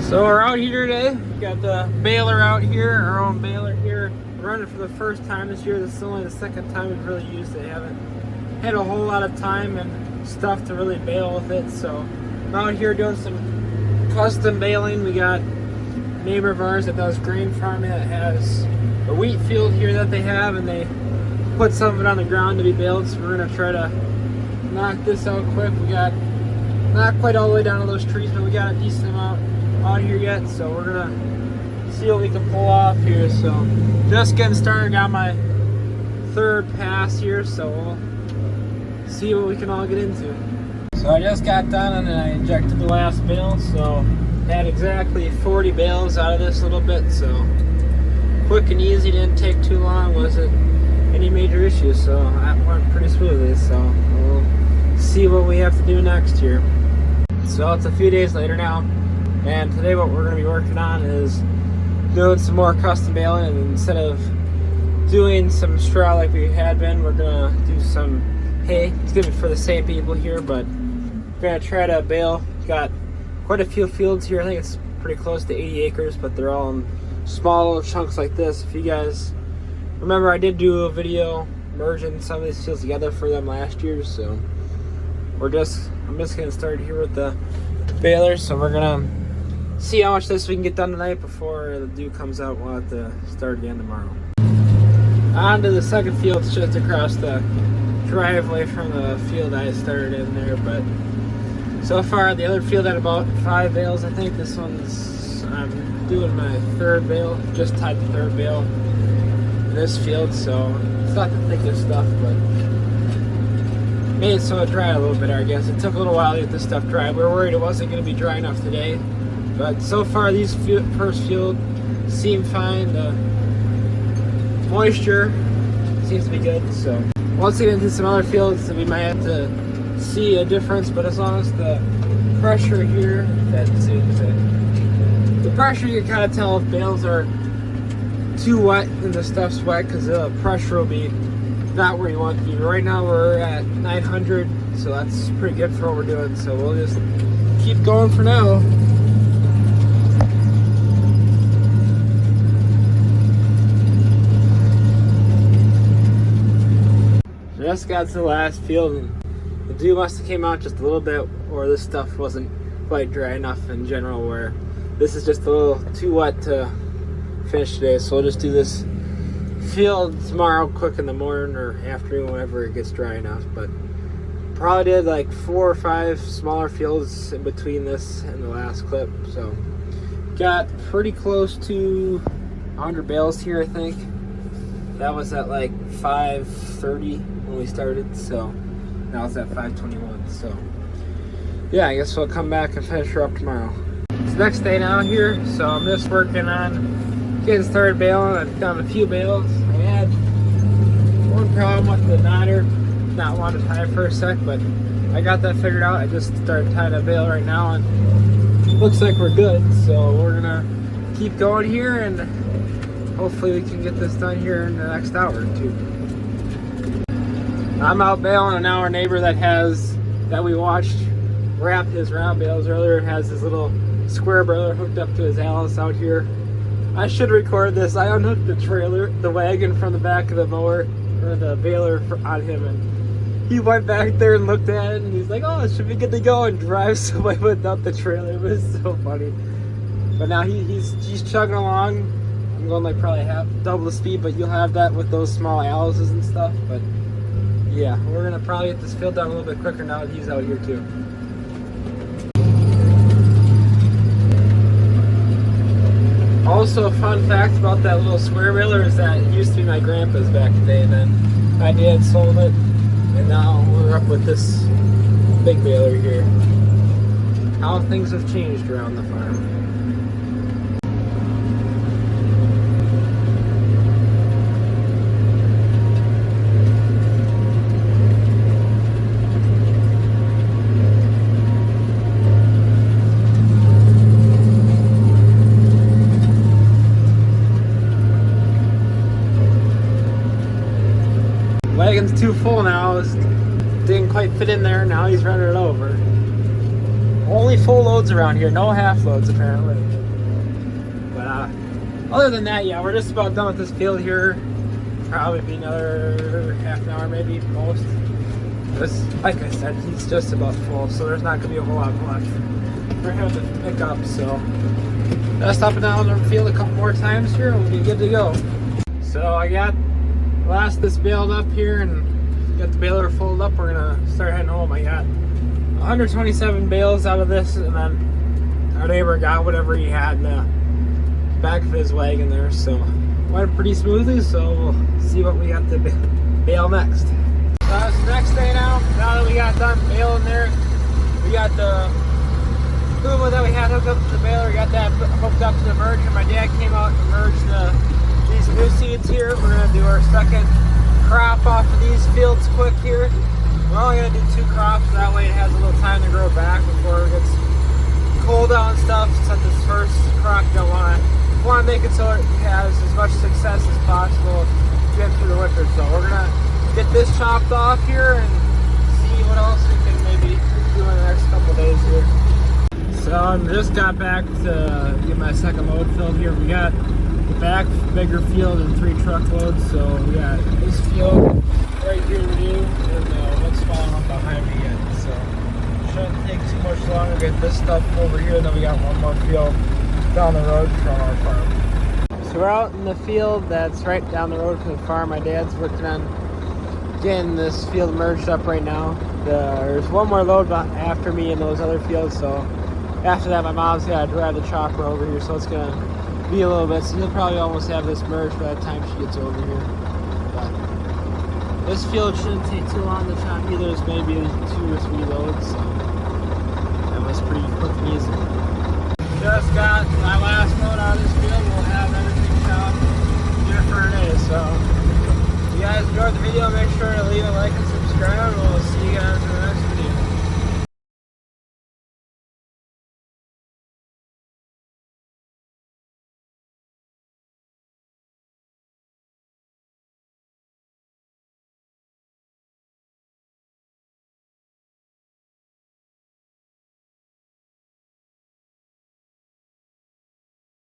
So we're out here today. Got the baler out here, our own baler here. We're running for the first time this year. This is only the second time we've really used it. Haven't had a whole lot of time and stuff to really bale with it. So I'm out here doing some custom baling. We got a neighbor of ours that does grain farming that has a wheat field here that they have, and they put some of it on the ground to be baled. So we're gonna try to knock this out quick. We got not quite all the way down to those trees, but we got a decent amount out here yet, so we're gonna see what we can pull off here. So just getting started, got my third pass here, so we'll see what we can all get into. So I just got done and I injected the last bale, so had exactly 40 bales out of this little bit, so quick and easy, didn't take too long, wasn't any major issues, so that went pretty smoothly. So we'll see what we have to do next here. So it's a few days later now, and today what we're going to be working on is doing some more custom baling. And instead of doing some straw like we had been, we're going to do some hay. It's going to be for the same people here, but we're going to try to bale. Got quite a few fields here. I think it's pretty close to 80 acres, but they're all in small little chunks like this. If you guys remember, I did do a video merging some of these fields together for them last year, so I'm just getting started here with the baler. So we're gonna see how much of this we can get done tonight before the dew comes out. We'll have to start again tomorrow. On to the second field. It's just across the driveway from the field I started in there, but so far the other field had about 5 bales. I think this one's, I'm doing my third bale, just tied the third bale in this field, so it's not the thickest stuff, but made it so it dried a little bit, I guess. It took a little while to get this stuff dry. We were worried it wasn't going to be dry enough today, but so far these first field seem fine. The moisture seems to be good, so once we get into some other fields we might have to see a difference, but as long as the pressure here, the pressure, you can kind of tell if bales are too wet and the stuff's wet, because the pressure will be not where you want to be. Right now we're at 900, so that's pretty good for what we're doing, so we'll just keep going for now. Just got to the last field, and the dew must have came out just a little bit, or this stuff wasn't quite dry enough in general, where this is just a little too wet to finish today. So we'll just do this field tomorrow quick in the morning or afternoon whenever it gets dry enough. But probably did like 4 or 5 smaller fields in between this and the last clip, so got pretty close to 100 bales here. I think that was at like 5:30 when we started, so now it's at 5:21. So yeah, I guess we'll come back and finish her up tomorrow. It's the next day now here, so I'm just working on getting started baling. I've done a few bales. I had one problem with the knotter, not wanting to tie it for a sec, but I got that figured out. I just started tying a bale right now, and it looks like we're good. So we're gonna keep going here, and hopefully we can get this done here in the next hour or two. I'm out baling, and now our neighbor that we watched wrap his round bales earlier has his little square baler hooked up to his Alice out here. I should record this. I unhooked the wagon from the back of the mower, or the baler on him, and he went back there and looked at it, and he's like, "Oh, it should be good to go," and drive somebody without the trailer. It was so funny. But now he's chugging along. I'm going like probably double the speed, but you'll have that with those small Alices and stuff. But yeah, we're gonna probably get this field done a little bit quicker now that he's out here too. Also, a fun fact about that little square baler is that it used to be my grandpa's back in the day, and then my dad sold it, and now we're up with this big baler here. How things have changed around the farm. Wagon's too full now. It didn't quite fit in there. Now he's running it over. Only full loads around here, no half loads apparently. other than that, yeah, we're just about done with this field here. Probably be another half an hour, maybe most. This, like I said, he's just about full, so there's not gonna be a whole lot left for him to pick up. So just up and down the field a couple more times here, and we'll be good to go. So I got the last of this baled up here, and got the baler folded up. We're gonna start heading home. I got 127 bales out of this, and then our neighbor got whatever he had in the back of his wagon there, so went pretty smoothly. So we'll see what we got to bale next. So it's the next day now that we got done baling there. We got the Puma that we had hooked up to the baler. We got that hooked up to the merger. My dad came out and merged these new seeds here. We're gonna do our second crop off of these fields quick here. We're only gonna do 2 crops, that way it has a little time to grow back before it gets cold out and stuff. Since this first crop, you don't want to make it so it has as much success as possible get through the winter. So we're gonna get this chopped off here and see what else we can maybe do in the next couple days here. So I just got back to get my second load filled here. We got the back bigger field and 3 truckloads. So we got this field right here to do, and what's falling up behind me yet. So shouldn't take too much longer to get this stuff over here. Then we got one more field down the road from our farm. So we're out in the field that's right down the road from the farm. My dad's working on getting this field merged up right now. There's one more load after me in those other fields, so after that my mom's got to drive the chopper over here, so it's going to be a little bit. So you'll probably almost have this merged by the time she gets over here. But this field shouldn't take too long to chop either. There's maybe 2 or 3 loads, so that was pretty quick and easy. Just got my last load out of this field.